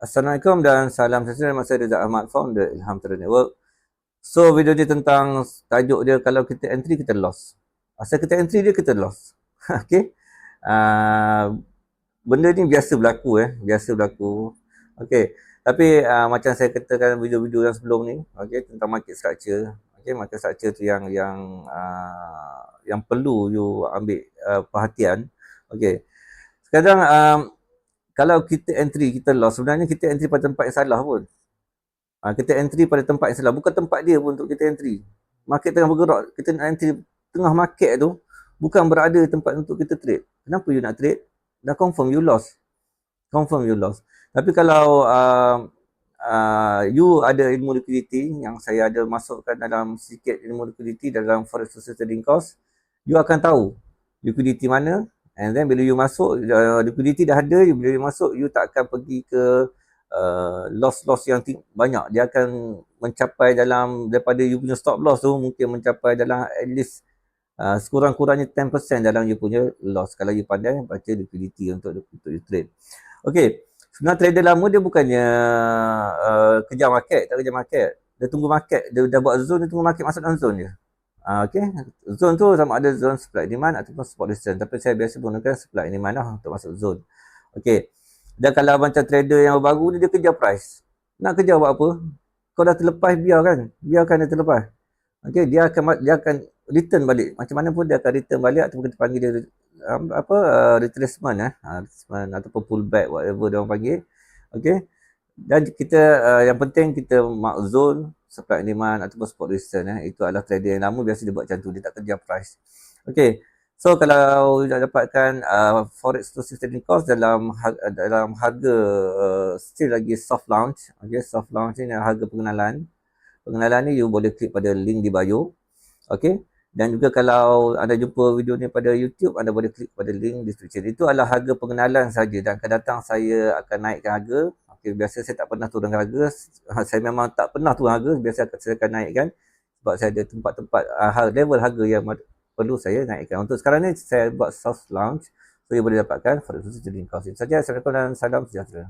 Assalamualaikum dan salam sejahtera. Nama saya Reza Ahmad, founder Ilham Trader Network. So, video ni tentang tajuk dia kalau kita entry, kita loss. Asal kita entry dia, kita loss. Okay. Benda ni biasa berlaku biasa berlaku. Okay. Tapi macam saya katakan video-video yang sebelum ni, okay, tentang market structure. Okay, market structure tu yang perlu you ambil perhatian. Okay. Sekarang kalau kita entry, kita loss, sebenarnya kita entry pada tempat yang salah pun. Kita entry pada tempat yang salah. Bukan tempat dia pun untuk kita entry. Market tengah bergerak, kita nak entry tengah market tu, bukan berada tempat untuk kita trade. Kenapa you nak trade? Dah confirm you lost. Confirm you lost. Tapi kalau you ada ilmu liquidity, yang saya ada masukkan dalam sikit ilmu liquidity dalam forex trading course, you akan tahu liquidity mana. And then bila you masuk, liquidity dah ada, bila you masuk, you tak akan pergi ke loss yang banyak. Dia akan mencapai dalam, daripada you punya stop loss tu, mungkin mencapai dalam at least sekurang-kurangnya 10% dalam you punya loss. Kalau you pandai baca liquidity untuk you trade. Okay, sebenarnya trader lama dia bukannya kejar market, tak kejar market. Dia tunggu market, dia dah buat zone, dia tunggu market masuk dalam zone je. Okay, zone tu sama ada zone supply demand ataupun support resistance. Tapi saya biasa gunakan supply demand lah untuk masuk zone. Okay, dan kalau macam trader yang baru ni, dia kejar price. Nak kejar buat apa? Kau dah terlepas, biarkan dia terlepas. Okay, dia akan return balik. Macam mana pun dia akan return balik, ataupun kita panggil dia retracement retracement ataupun pullback, whatever dia orang panggil. Okay, dan kita yang penting kita mark zone, supply demand ataupun support resistance. Itu adalah trader yang lama biasa dia buat macam tu, dia tak kejar price. Okay, so kalau nak dapatkan forex trading course dalam harga still lagi soft launch. Okay, soft launch ni harga pengenalan. Pengenalan ni you boleh klik pada link di bio. Okay, dan juga kalau anda jumpa video ni pada YouTube, anda boleh klik pada link description. Itu adalah harga pengenalan saja, dan akan datang saya akan naikkan harga. Okay, biasa saya tak pernah turun harga. Saya memang tak pernah turun harga. Biasa saya akan naikkan sebab saya ada tempat-tempat level harga yang perlu saya naikkan. Untuk sekarang ni saya buat soft launch, so you boleh dapatkan forex trading course. Itu saja. Assalamualaikum dan salam sejahtera.